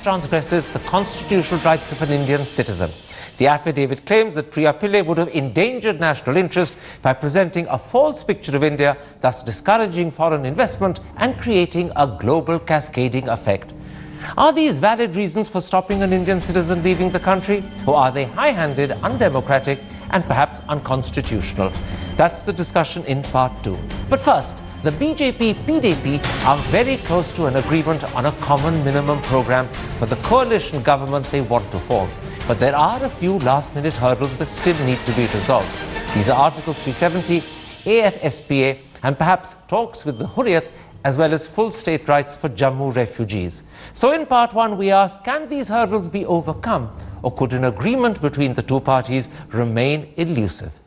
transgresses the constitutional rights of an Indian citizen. The affidavit claims that Priya Pillai would have endangered national interest by presenting a false picture of India, thus discouraging foreign investment and creating a global cascading effect. Are these valid reasons for stopping an Indian citizen leaving the country? Or are they high-handed, undemocratic and perhaps unconstitutional? That's the discussion in part 2. But first, the BJP PDP are very close to an agreement on a common minimum program for the coalition government they want to form. But there are a few last-minute hurdles that still need to be resolved. These are Article 370, AFSPA, and perhaps talks with the Hurriyat, as well as full state rights for Jammu refugees. So in part 1, we ask, can these hurdles be overcome, or could an agreement between the two parties remain elusive?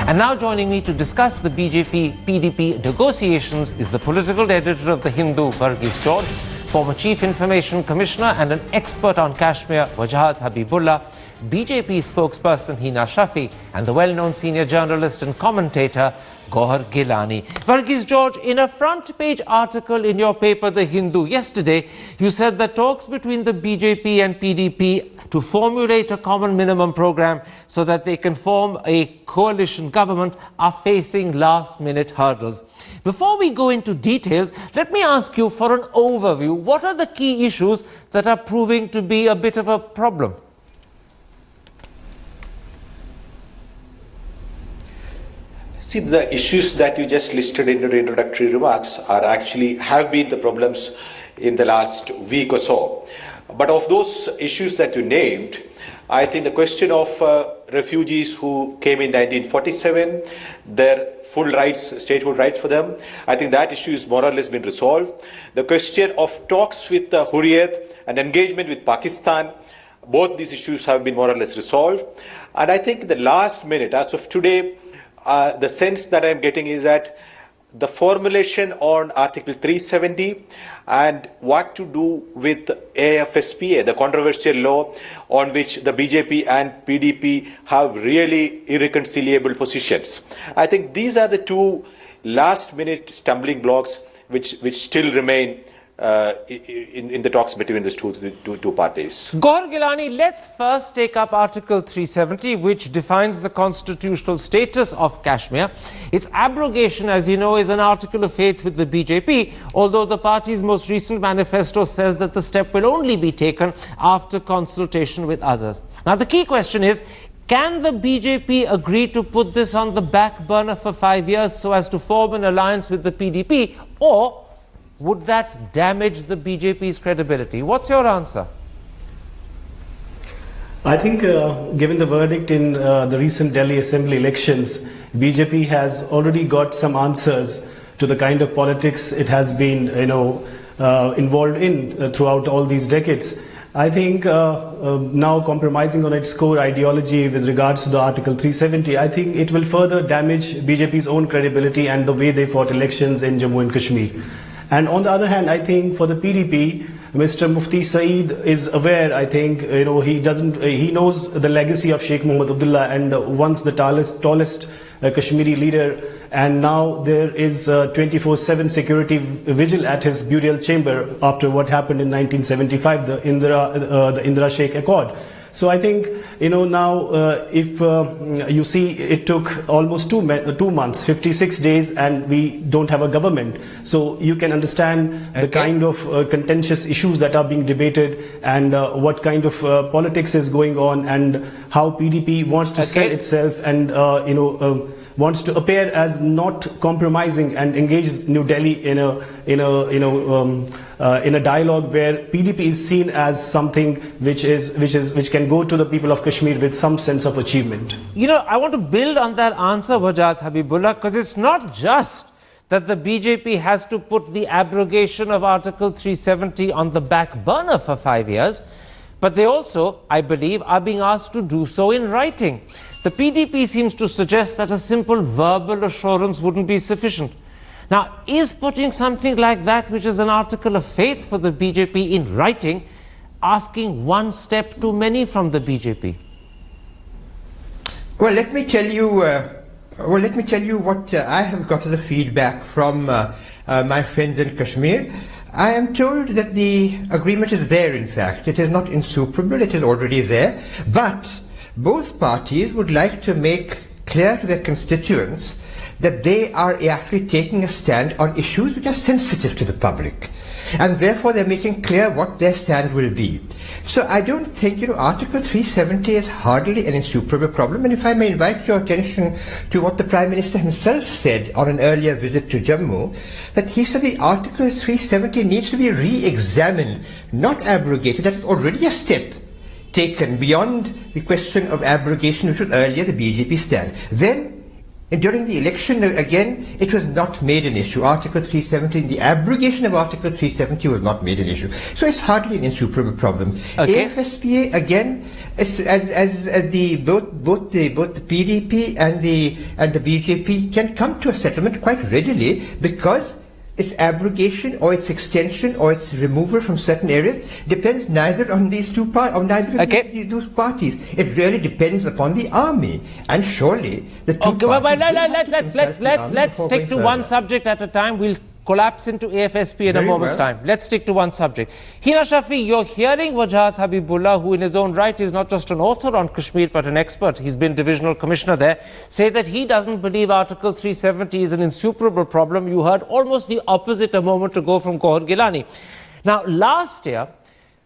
And now joining me to discuss the BJP-PDP negotiations is the political editor of The Hindu, Varghese George, former Chief Information Commissioner and an expert on Kashmir, Wajahat Habibullah, BJP spokesperson Hina Shafi, and the well-known senior journalist and commentator Gohar Gilani. Varghese George, in a front-page article in your paper, The Hindu, yesterday, you said that talks between the BJP and PDP to formulate a common minimum program so that they can form a coalition government are facing last-minute hurdles. Before we go into details, let me ask you for an overview. What are the key issues that are proving to be a bit of a problem? See, the issues that you just listed in your introductory remarks have been the problems in the last week or so. But of those issues that you named, I think the question of refugees who came in 1947, their full rights, statehood rights for them, I think that issue is more or less been resolved. The question of talks with the Hurriyat and engagement with Pakistan, both these issues have been more or less resolved. And I think the last minute, as of today, the sense that I'm getting is that the formulation on Article 370 and what to do with AFSPA, the controversial law on which the BJP and PDP have really irreconcilable positions. I think these are the two last-minute stumbling blocks which still remain in the talks between these two parties. Gohar Gilani, let's first take up Article 370, which defines the constitutional status of Kashmir. Its abrogation, as you know, is an article of faith with the BJP, although the party's most recent manifesto says that the step will only be taken after consultation with others. Now, the key question is, can the BJP agree to put this on the back burner for 5 years so as to form an alliance with the PDP, or would that damage the BJP's credibility? What's your answer? I think given the verdict in the recent Delhi Assembly elections, BJP has already got some answers to the kind of politics it has been involved in throughout all these decades. I think now compromising on its core ideology with regards to the Article 370, I think it will further damage BJP's own credibility and the way they fought elections in Jammu and Kashmir. And on the other hand, I think for the PDP, Mr. Mufti Saeed is aware, I think, he knows the legacy of Sheikh Mohammed Abdullah and once the tallest Kashmiri leader, and now there is 24/7 security vigil at his burial chamber after what happened in 1975, the Indira Sheikh Accord. So I think, now if you see, it took almost 2 months, 56 days, and we don't have a government. So you can understand the kind of contentious issues that are being debated and what kind of politics is going on and how PDP wants to sell itself and, wants to appear as not compromising and engage New Delhi in a dialogue where PDP is seen as something which can go to the people of Kashmir with some sense of achievement. I want to build on that answer, Wajahat Habibullah, because it's not just that the BJP has to put the abrogation of Article 370 on the back burner for 5 years, but they also, I believe, are being asked to do so in writing. The PDP seems to suggest that a simple verbal assurance wouldn't be sufficient. Now, is putting something like that, which is an article of faith for the BJP, in writing, asking one step too many from the BJP? Well, let me tell you Well, let me tell you what I have got as a feedback from my friends in Kashmir. I am told that the agreement is there, in fact. It is not insuperable, it is already there. But both parties would like to make clear to their constituents that they are actually taking a stand on issues which are sensitive to the public. And therefore they're making clear what their stand will be. So I don't think, Article 370 is hardly an insuperable problem. And if I may invite your attention to what the Prime Minister himself said on an earlier visit to Jammu, that he said the Article 370 needs to be re-examined, not abrogated. That is already a step taken beyond the question of abrogation, which was earlier the BJP stand. Then, during the election, again, it was not made an issue. Article 370, the abrogation of Article 370 was not made an issue. So it's hardly an insuperable problem. Okay. AFSPA, again, it's, as both the PDP and the BJP can come to a settlement quite readily, because its abrogation or its extension or its removal from certain areas depends neither on these two those parties. It really depends upon the army, and surely the two parties. Let's stick to one subject at a time. We'll collapse into AFSP in a moment's time. Let's stick to one subject. Hina Shafi, you're hearing Wajahat Habibullah, who in his own right is not just an author on Kashmir but an expert. He's been divisional commissioner there, say that he doesn't believe Article 370 is an insuperable problem. You heard almost the opposite a moment ago from Gohar Gilani. Now, last year,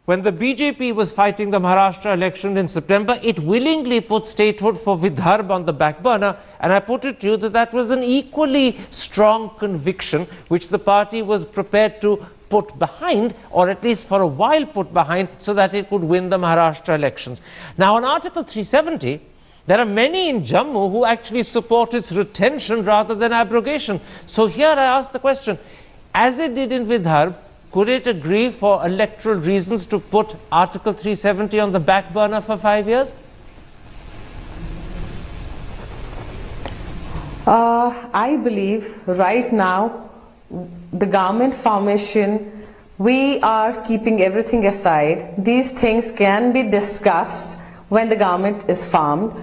when the BJP was fighting the Maharashtra election in September, it willingly put statehood for Vidarbha on the back burner, and I put it to you that that was an equally strong conviction which the party was prepared to put behind, or at least for a while put behind, so that it could win the Maharashtra elections. Now, on Article 370, there are many in Jammu who actually support its retention rather than abrogation. So here I ask the question, as it did in Vidarbha, could it agree for electoral reasons to put Article 370 on the back burner for 5 years? I believe right now, the government formation, we are keeping everything aside. These things can be discussed when the government is formed.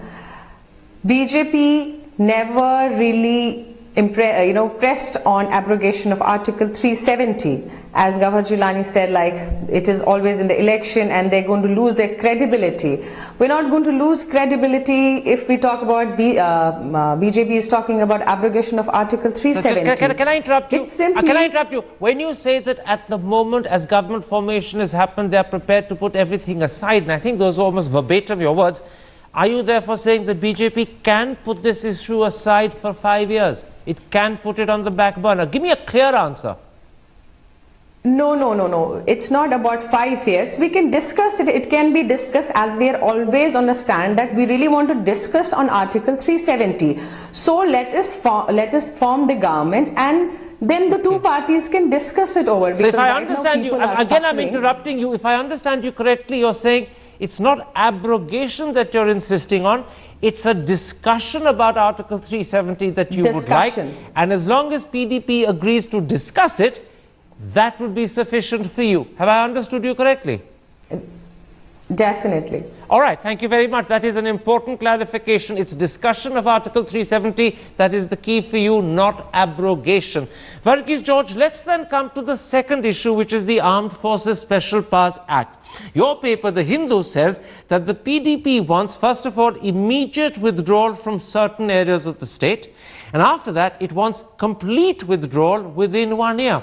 BJP never really pressed on abrogation of Article 370. As Govt Jilani said, like, it is always in the election and they're going to lose their credibility. We're not going to lose credibility if we talk about BJP is talking about abrogation of Article 370. Can I interrupt you? Can I interrupt you? When you say that at the moment, as government formation has happened, they are prepared to put everything aside, and I think those are almost verbatim your words, are you therefore saying that BJP can put this issue aside for 5 years? It can put it on the back burner? Give me a clear answer. No. It's not about 5 years. We can discuss it. It can be discussed, as we are always on the stand that we really want to discuss on Article 370. So let us form the government, and then the two parties can discuss it over. So if I understand you, again I'm interrupting you, if I understand you correctly, you're saying it's not abrogation that you're insisting on, it's a discussion about Article 370 that you would like, and as long as PDP agrees to discuss it, that would be sufficient for you. Have I understood you correctly? Definitely. All right, thank you very much. That is an important clarification. It's discussion of Article 370 that is the key for you, not abrogation. Varghese George, let's then come to the second issue, which is the Armed Forces Special Powers Act. Your paper, The Hindu, says that the PDP wants, first of all, immediate withdrawal from certain areas of the state, and after that, it wants complete withdrawal within 1 year.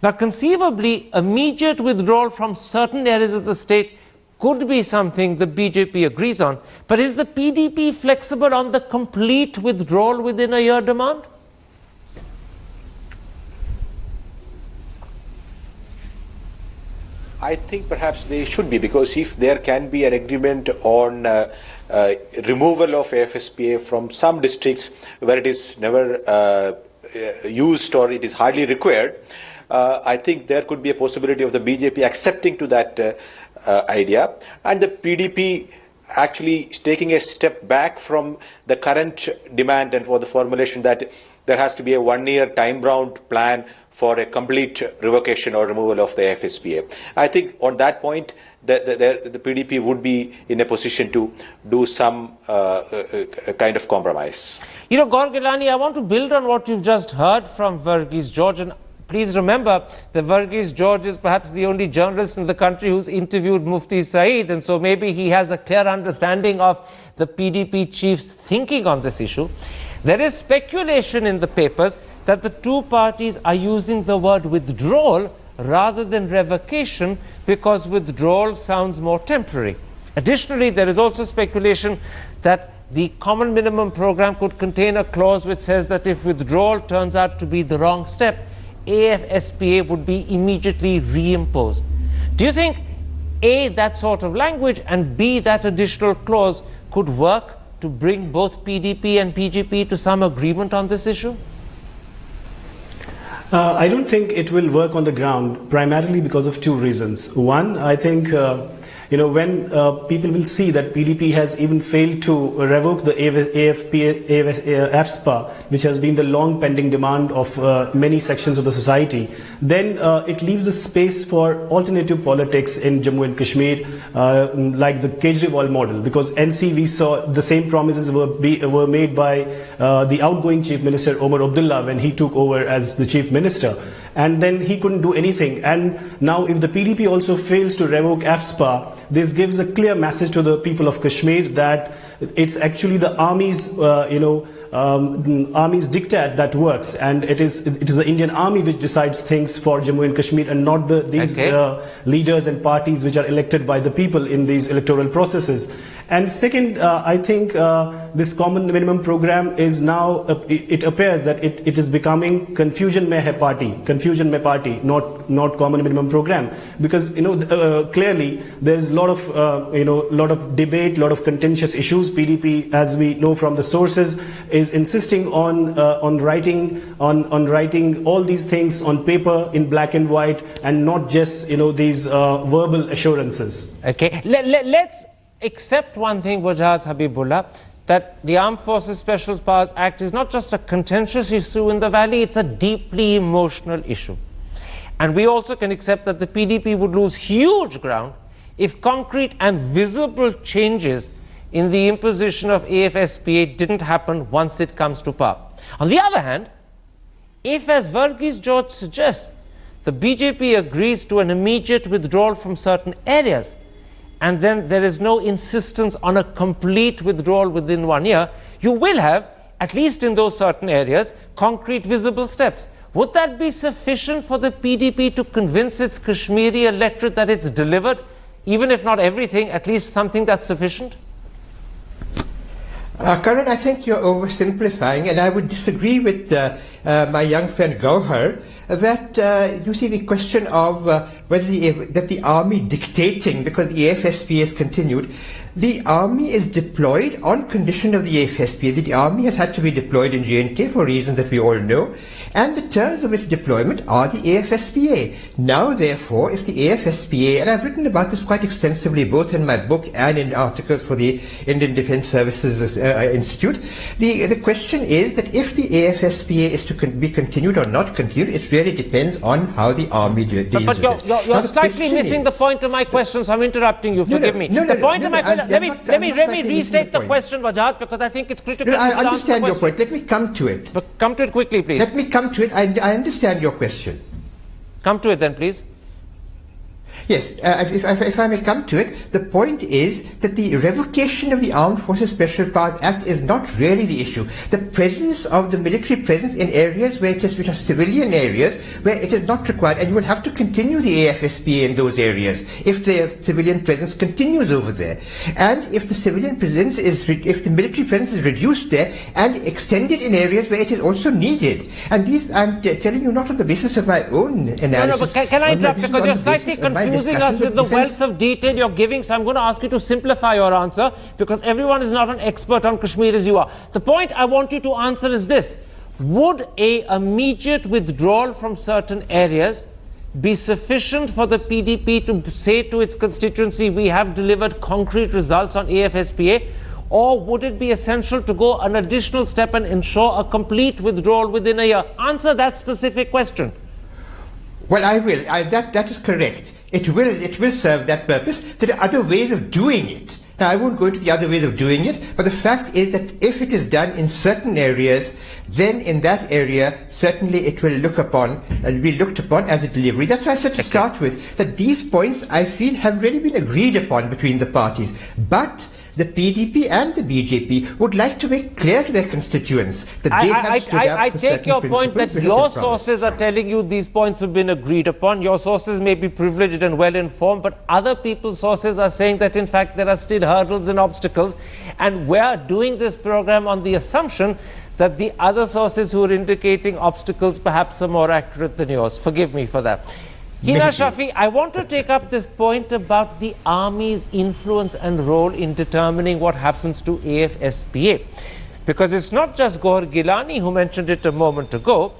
Now, conceivably, immediate withdrawal from certain areas of the state could be something the BJP agrees on, but is the PDP flexible on the complete withdrawal within a year demand? I think perhaps they should be, because if there can be an agreement on removal of AFSPA from some districts where it is never used or it is hardly required, I think there could be a possibility of the BJP accepting to that idea, and the PDP actually taking a step back from the current demand and for the formulation that there has to be a 1 year time-bound plan for a complete revocation or removal of the FSPA. I think on that point, the PDP would be in a position to do some kind of compromise. You know, Gaur Gilani, I want to build on what you've just heard from Verghese George. And please remember that Verghese George is perhaps the only journalist in the country who's interviewed Mufti Saeed, and so maybe he has a clear understanding of the PDP chief's thinking on this issue. There is speculation in the papers that the two parties are using the word withdrawal rather than revocation because withdrawal sounds more temporary. Additionally, there is also speculation that the common minimum program could contain a clause which says that if withdrawal turns out to be the wrong step, AFSPA would be immediately reimposed. Do you think A, that sort of language, and B, that additional clause could work to bring both PDP and BJP to some agreement on this issue? I don't think it will work on the ground, primarily because of two reasons. One, I think when people will see that PDP has even failed to revoke the AFSPA, which has been the long pending demand of many sections of the society, then it leaves a space for alternative politics in Jammu and Kashmir, like the Kejriwal model. Because NC, we saw the same promises were made by the outgoing Chief Minister Omar Abdullah when he took over as the Chief Minister. And then he couldn't do anything. And now if the PDP also fails to revoke AFSPA, this gives a clear message to the people of Kashmir that it's actually the army's, army's diktat that works, and it is the Indian army which decides things for Jammu and Kashmir, and not these leaders and parties which are elected by the people in these electoral processes. And second, I think this common minimum program is now, it appears that it is becoming confusion mein party, not common minimum program, because clearly there's a lot of debate, lot of contentious issues. PDP, as we know from the sources, is insisting on writing all these things on paper in black and white, and not just these verbal assurances. Okay, let's accept one thing, Wajad Habibullah, that the Armed Forces Special Powers Act is not just a contentious issue in the valley, it's a deeply emotional issue. And we also can accept that the PDP would lose huge ground if concrete and visible changes in the imposition of AFSPA didn't happen once it comes to power. On the other hand, if, as Verghese George suggests, the BJP agrees to an immediate withdrawal from certain areas, and then there is no insistence on a complete withdrawal within 1 year, you will have, at least in those certain areas, concrete visible steps. Would that be sufficient for the PDP to convince its Kashmiri electorate that it's delivered, even if not everything, at least something that's sufficient? Karan, I think you're oversimplifying, and I would disagree with my young friend Gauhar that you see the question of whether the army dictating, because the AFSPA is continued. The army is deployed on condition of the AFSPA. The army has had to be deployed in J&K for reasons that we all know, and the terms of its deployment are the AFSPA. Now, therefore, if the AFSPA, and I've written about this quite extensively both in my book and in articles for the Indian Defence Services Institute, the question is that if the AFSPA is to be continued or not continued, it really depends on how the army deals with it. But you're slightly missing the point of my question, so I'm interrupting you. Forgive me. The point of my question. Let me restate the question, Wajad, because I think it's critical. I understand your point. Let me come to it. But come to it quickly, please. Let me come to it. I understand your question. Come to it then, please. Yes, if I may come to it, the point is that the revocation of the Armed Forces Special Powers Act is not really the issue. The presence of the military presence in areas which are civilian areas, where it is not required, and you will have to continue the AFSPA in those areas if the civilian presence continues over there. And if the civilian presence if the military presence is reduced there and extended in areas where it is also needed. And these, I'm telling you, not on the basis of my own analysis. No, but can I interrupt, because you're slightly confusing us with the wealth of detail you're giving, so I'm going to ask you to simplify your answer, because everyone is not an expert on Kashmir as you are. The point I want you to answer is this: would an immediate withdrawal from certain areas be sufficient for the PDP to say to its constituency, we have delivered concrete results on AFSPA, or would it be essential to go an additional step and ensure a complete withdrawal within a year? Answer that specific question. Well, I will. That is correct. It will serve that purpose. There are other ways of doing it. Now, I won't go into the other ways of doing it, but the fact is that if it is done in certain areas, then in that area, certainly it will be looked upon as a delivery. That's why I said to start with, that these points, I feel, have really been agreed upon between the parties. But the PDP and the BJP would like to make clear to their constituents that they have stood up I for take certain your point that principles your which have been sources are telling you these points have been agreed upon. Your sources may be privileged and well informed, but other people's sources are saying that in fact there are still hurdles and obstacles, and we're doing this program on the assumption that the other sources who are indicating obstacles perhaps are more accurate than yours. Forgive me for that. Hina Shafi, I want to take up this point about the army's influence and role in determining what happens to AFSPA. Because it's not just Gohar Gilani who mentioned it a moment ago.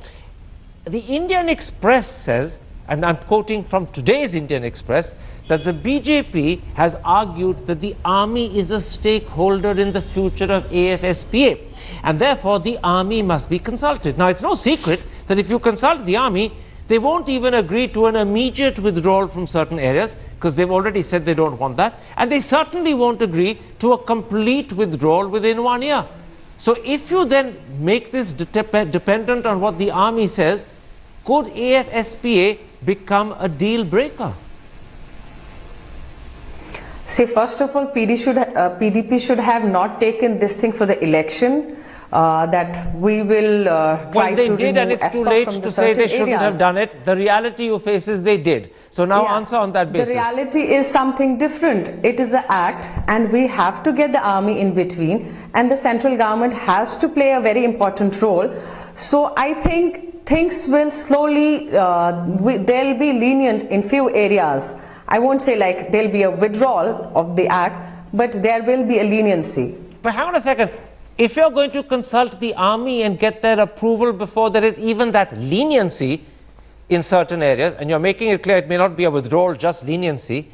The Indian Express says, and I'm quoting from today's Indian Express, that the BJP has argued that the army is a stakeholder in the future of AFSPA. And therefore, the army must be consulted. Now, it's no secret that if you consult the army, they won't even agree to an immediate withdrawal from certain areas because they've already said they don't want that. And they certainly won't agree to a complete withdrawal within 1 year. So if you then make this dependent on what the army says, could AFSPA become a deal breaker? See, first of all, PDP should have not taken this thing for the election. That we will try to remove. Well, they did, and it's too late to say they shouldn't have done it. The reality you face is they did. So now answer on that basis. The reality is something different. It is an act, and we have to get the army in between, and the central government has to play a very important role. So I think things will slowly, they'll be lenient in few areas. I won't say like there'll be a withdrawal of the act, but there will be a leniency. But hang on a second. If you're going to consult the army and get their approval before there is even that leniency in certain areas, and you're making it clear it may not be a withdrawal, just leniency,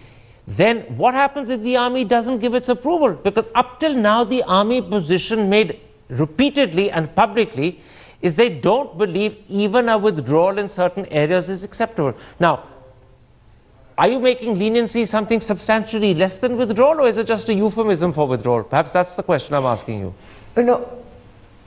then what happens if the army doesn't give its approval? Because up till now, the army position made repeatedly and publicly is they don't believe even a withdrawal in certain areas is acceptable. Now, are you making leniency something substantially less than withdrawal, or is it just a euphemism for withdrawal? Perhaps that's the question I'm asking you. You know,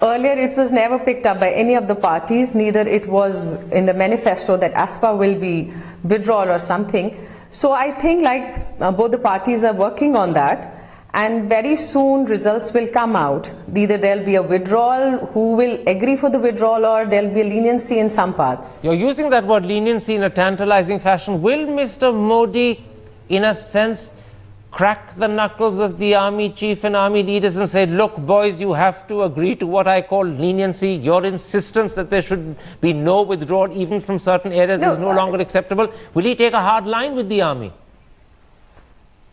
earlier it was never picked up by any of the parties, neither it was in the manifesto that ASPA will be withdrawal or something. So I think like both the parties are working on that, and very soon results will come out. Either there'll be a withdrawal, who will agree for the withdrawal, or there'll be a leniency in some parts. You're using that word leniency in a tantalizing fashion. Will Mr. Modi, in a sense, crack the knuckles of the army chief and army leaders and say, look, boys, you have to agree to what I call leniency. Your insistence that there should be no withdrawal even from certain areas is no longer acceptable. Will he take a hard line with the army?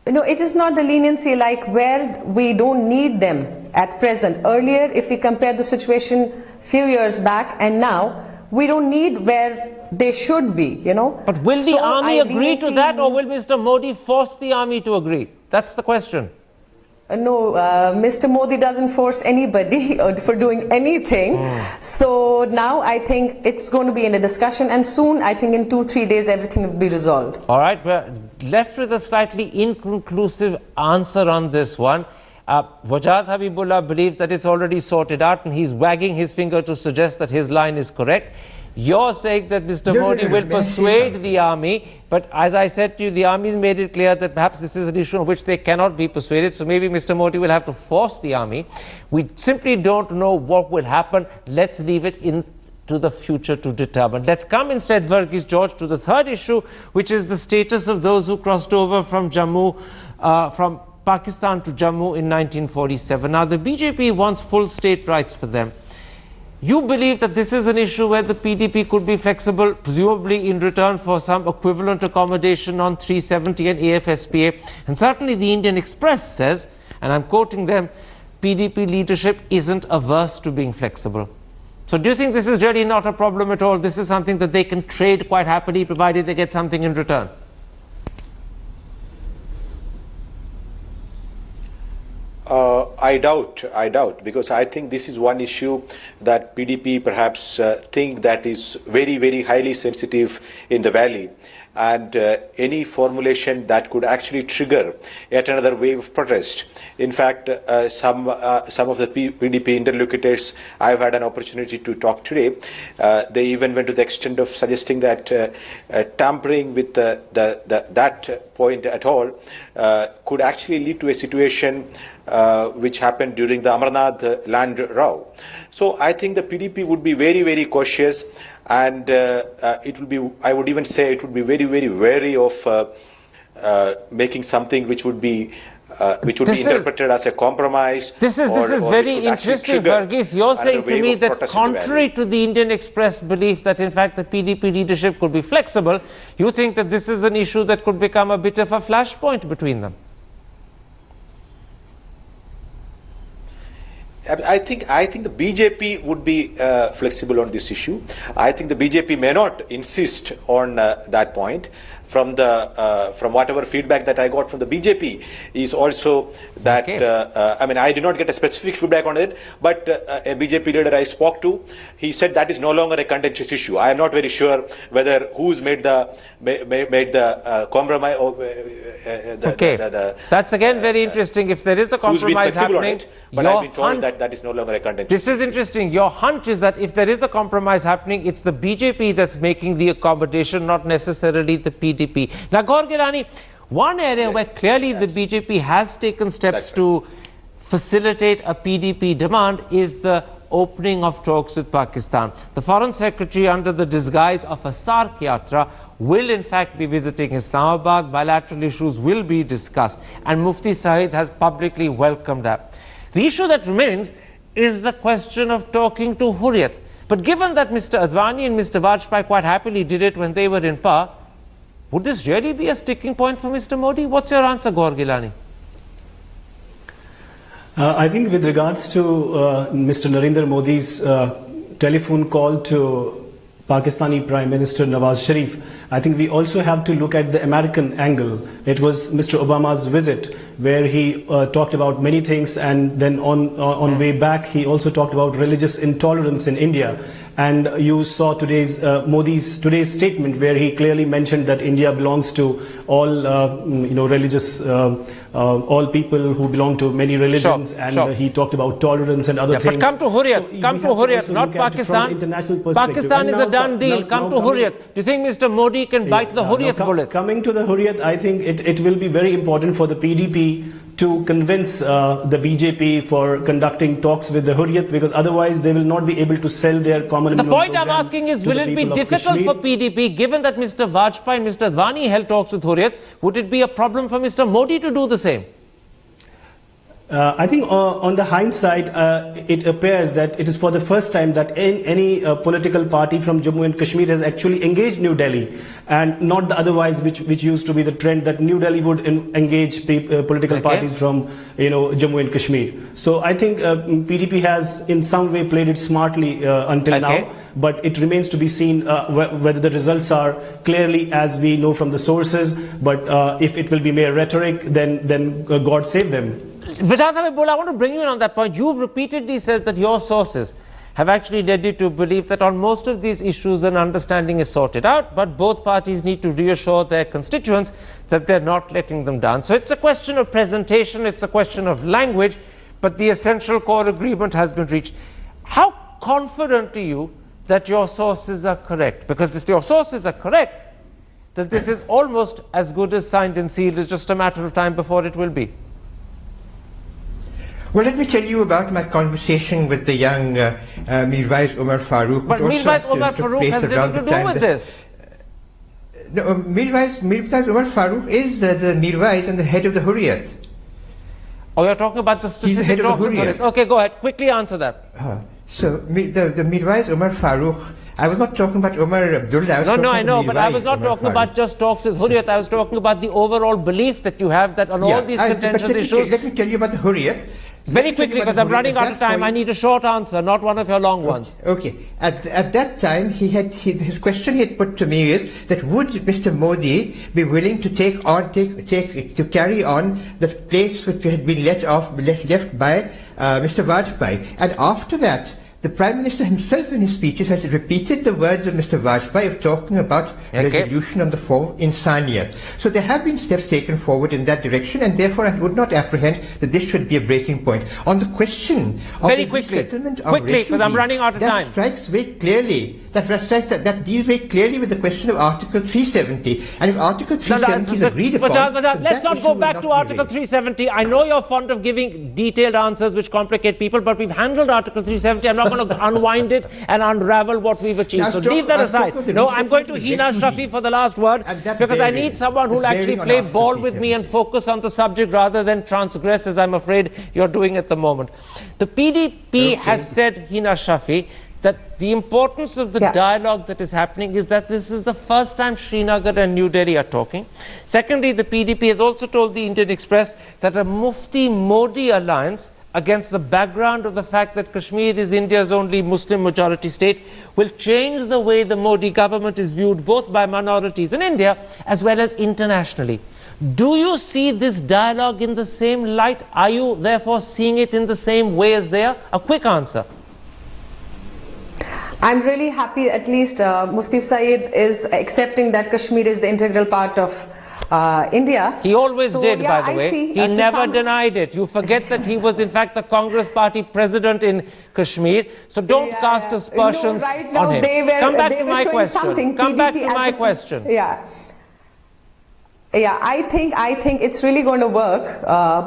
No, it is not the leniency like where we don't need them at present. Earlier, if we compare the situation few years back and now, we don't need where they should be, you know. But will the army agree to that, or will Mr. Modi force the army to agree? That's the question. No, Mr. Modi doesn't force anybody for doing anything. So now I think it's going to be in a discussion, and soon, I think in 2-3 days, everything will be resolved. All right, we're left with a slightly inconclusive answer on this one. Wajad Habibullah believes that it's already sorted out, and he's wagging his finger to suggest that his line is correct. You're saying that Mr. Modi will persuade the army, but as I said to you, the army's made it clear that perhaps this is an issue on which they cannot be persuaded, so maybe Mr. Modi will have to force the army. We simply don't know what will happen. Let's leave it to the future to determine. Let's come instead, Verghese George, to the third issue, which is the status of those who crossed over from Jammu, from Pakistan to Jammu in 1947. Now, the BJP wants full state rights for them. You believe that this is an issue where the PDP could be flexible, presumably in return for some equivalent accommodation on 370 and AFSPA. And certainly the Indian Express says, and I'm quoting them, PDP leadership isn't averse to being flexible. So do you think this is really not a problem at all? This is something that they can trade quite happily, provided they get something in return? I doubt, because I think this is one issue that PDP perhaps think that is very, very highly sensitive in the valley, and any formulation that could actually trigger yet another wave of protest. In fact, some of the PDP interlocutors I've had an opportunity to talk today, they even went to the extent of suggesting that tampering with that point at all could actually lead to a situation which happened during the Amarnath land row. So I think the PDP would be very, very cautious, and it will be, I would even say, it would be very, very wary of making something which would be interpreted as a compromise. This is very interesting, Varghese. You're saying to me that contrary to the Indian Express belief that in fact the PDP leadership could be flexible, you think that this is an issue that could become a bit of a flashpoint between them. I think the BJP would be flexible on this issue. I think the BJP may not insist on that point. From whatever feedback that I got from the BJP is also that, I mean, I did not get a specific feedback on it, but a BJP leader I spoke to, he said that is no longer a contentious issue. I am not very sure whether who's made the compromise. That's again very interesting. If there is a compromise happening, but I've been told that that is no longer a contentious issue. This is interesting. Your hunch is that if there is a compromise happening, it's the BJP that's making the accommodation, not necessarily the PDP. Now, Gaur Gilani, one area where clearly the BJP has taken steps to facilitate a PDP demand is the opening of talks with Pakistan. The Foreign Secretary, under the disguise of a SAARC Yatra, will in fact be visiting Islamabad. Bilateral issues will be discussed, and Mufti Saeed has publicly welcomed that. The issue that remains is the question of talking to Hurriyat. But given that Mr. Advani and Mr. Vajpayee quite happily did it when they were in power, would this really be a sticking point for Mr. Modi? What's your answer, Gaur Gilani? I think with regards to Mr. Narendra Modi's telephone call to Pakistani Prime Minister Nawaz Sharif, I think we also have to look at the American angle. It was Mr. Obama's visit where he talked about many things, and then on way back he also talked about religious intolerance in India. And you saw today's Modi's statement where he clearly mentioned that India belongs to all religious, all people who belong to many religions, he talked about tolerance and other things. But come to Hurriyat, not Pakistan. Pakistan is a done deal. Come to Hurriyat. Do you think Mr. Modi can bite the Hurriyat bullet? Coming to the Hurriyat, I think it will be very important for the PDP to convince the BJP for conducting talks with the Hurriyat, because otherwise they will not be able to sell their common. The point I'm asking is, will it be difficult for PDP, given that Mr. Vajpayee and Mr. Advani held talks with Hurriyat, would it be a problem for Mr. Modi to do the same? I think on the hindsight, it appears that it is for the first time that any political party from Jammu and Kashmir has actually engaged New Delhi, and not the otherwise, which used to be the trend that New Delhi would engage political parties from Jammu and Kashmir. So I think PDP has in some way played it smartly until now, but it remains to be seen whether the results are clearly as we know from the sources. But if it will be mere rhetoric, then God save them. Vedant Habibullah, I want to bring you in on that point. You've repeatedly said that your sources have actually led you to believe that on most of these issues an understanding is sorted out, but both parties need to reassure their constituents that they're not letting them down. So it's a question of presentation, it's a question of language, but the essential core agreement has been reached. How confident are you that your sources are correct? Because if your sources are correct, then this is almost as good as signed and sealed. It's just a matter of time before it will be. Well, let me tell you about my conversation with the young Mirwais Umar Farooq. But Mirwais Umar Farooq has nothing to do with this. No, Mirwais Umar Farooq is the Mirwais and the head of the Hurriyat. Oh, you're talking about the specific talks of Hurriyat. Okay, go ahead. Quickly answer that. So, the Mirwais Umar Farooq, I was not talking about Umar Abdullah. No, I know, but I was not talking about just talks with Hurriyat. I was talking about the overall belief that you have that on all these contentious issues. Let me tell you about the Hurriyat. Very quickly, because I'm running out of time. I need a short answer, not one of your long ones. Okay. At that time, his question he had put to me is that would Mr. Modi be willing to to carry on the place which had been left by Mr. Vajpayee, and after that, the Prime Minister himself in his speeches has repeated the words of Mr. Vajpayee of talking about resolution on the form of insaniyat. So there have been steps taken forward in that direction, and therefore I would not apprehend that this should be a breaking point. On the question of the resettlement of refugees, because I'm running out of time. That strikes very clearly. That deals very clearly with the question of Article 370. And if Article 370 is agreed upon, let's not go back to Article 370. I know you're fond of giving detailed answers which complicate people, but we've handled Article 370. I'm not going to unwind it and unravel what we've achieved. So leave that aside. No, I'm going to Hina Shafi for the last word, because I need someone who will actually play ball with me and focus on the subject rather than transgress, as I'm afraid you're doing at the moment. The PDP has said, Hina Shafi, that the importance of the dialogue that is happening is that this is the first time Srinagar and New Delhi are talking. Secondly, the PDP has also told the Indian Express that a Mufti-Modi alliance, against the background of the fact that Kashmir is India's only Muslim majority state, will change the way the Modi government is viewed both by minorities in India as well as internationally. Do you see this dialogue in the same light? Are you therefore seeing it in the same way as they are? A quick answer. I'm really happy at least Mufti Saeed is accepting that Kashmir is the integral part of India. He always did, by the way. He never denied it. You forget that he was in fact the Congress party president in Kashmir. So don't cast aspersions on him. Come back to my question. Come back to my question. Yeah, I think it's really going to work,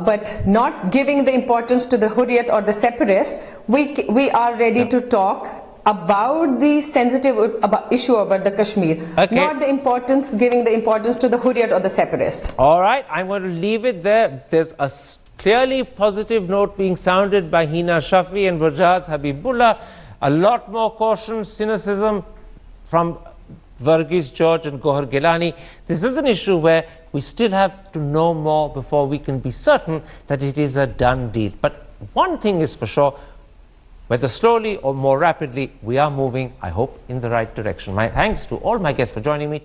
but not giving the importance to the Hurriyat or the separatist. We are ready to talk about the sensitive issue about the Kashmir, not giving the importance to the Hurriyat or the separatist. All right, I'm going to leave it there. There's a clearly positive note being sounded by Hina Shafi and Rajaz Habibullah. A lot more caution, cynicism from Varghese George and Gohar Gilani. This is an issue where we still have to know more before we can be certain that it is a done deal. But one thing is for sure, whether slowly or more rapidly, we are moving, I hope, in the right direction. My thanks to all my guests for joining me.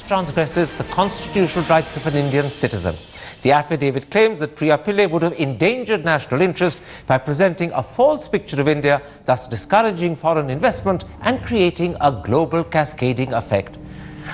Transgresses the constitutional rights of an Indian citizen. The affidavit claims that Priya Pillai would have endangered national interest by presenting a false picture of India, thus discouraging foreign investment and creating a global cascading effect.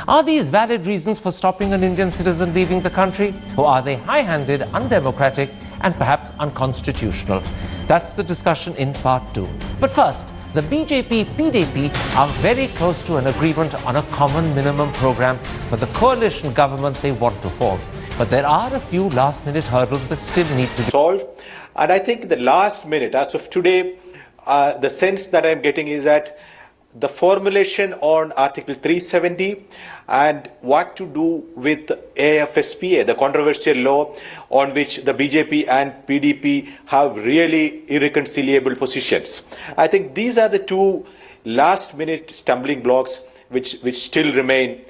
Are these valid reasons for stopping an Indian citizen leaving the country? Or are they high-handed, undemocratic and perhaps unconstitutional? That's the discussion in part 2. But first, the BJP PDP are very close to an agreement on a common minimum program for the coalition government they want to form. But there are a few last-minute hurdles that still need to be solved. And I think the last minute, as of today, the sense that I'm getting is that the formulation on Article 370 and what to do with AFSPA, the controversial law on which the BJP and PDP have really irreconcilable positions. I think these are the two last-minute stumbling blocks which still remain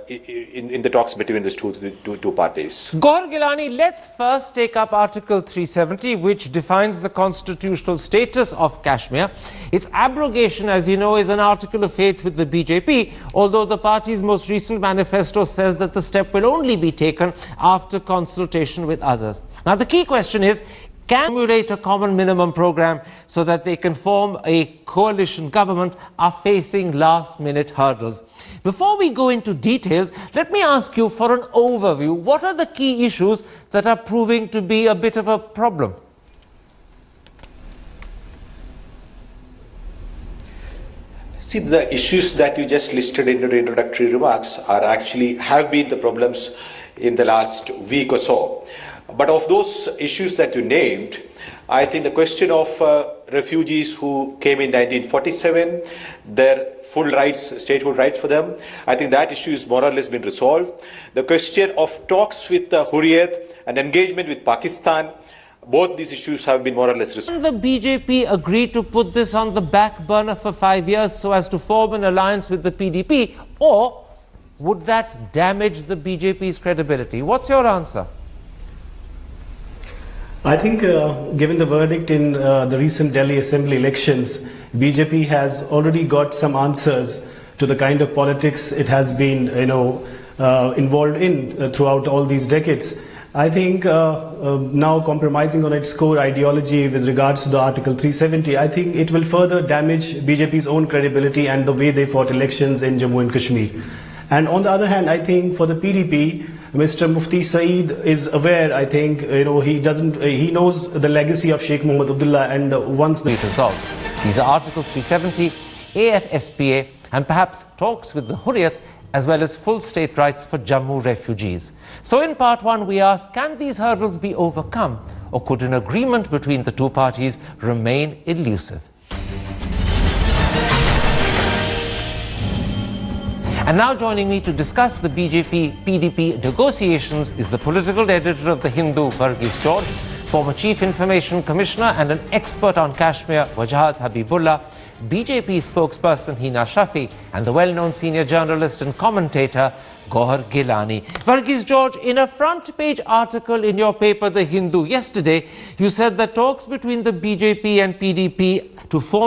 in the talks between these two parties. Gohar Gilani, let's first take up Article 370, which defines the constitutional status of Kashmir. Its abrogation, as you know, is an article of faith with the BJP, although the party's most recent manifesto says that the step will only be taken after consultation with others. Now, the key question is, can formulate a common minimum program so that they can form a coalition government are facing last-minute hurdles. Before we go into details, let me ask you for an overview. What are the key issues that are proving to be a bit of a problem? See, the issues that you just listed in your introductory remarks have been the problems in the last week or so. But of those issues that you named, I think the question of refugees who came in 1947, their full rights, statehood rights for them, I think that issue is more or less been resolved. The question of talks with Hurriyat and engagement with Pakistan, both these issues have been more or less resolved. The BJP agreed to put this on the back burner for 5 years so as to form an alliance with the PDP, or would that damage the BJP's credibility? What's your answer? I think given the verdict in the recent Delhi Assembly elections, BJP has already got some answers to the kind of politics it has been, involved in throughout all these decades. I think now compromising on its core ideology with regards to the Article 370, I think it will further damage BJP's own credibility and the way they fought elections in Jammu and Kashmir. And on the other hand, I think for the PDP, Mr. Mufti Saeed is aware, I think, he knows the legacy of Sheikh Mohammed Abdullah, and once the resolved. These are Article 370, AFSPA, and perhaps talks with the Hurriyat, as well as full state rights for Jammu refugees. So in part one, we ask, can these hurdles be overcome, or could an agreement between the two parties remain elusive? And now joining me to discuss the BJP-PDP negotiations is the political editor of The Hindu, Varghese George, former Chief Information Commissioner and an expert on Kashmir, Wajahat Habibullah, BJP spokesperson Hina Shafi, and the well-known senior journalist and commentator Gohar Gilani. Varghese George, in a front-page article in your paper, The Hindu, yesterday, you said that talks between the BJP and PDP to form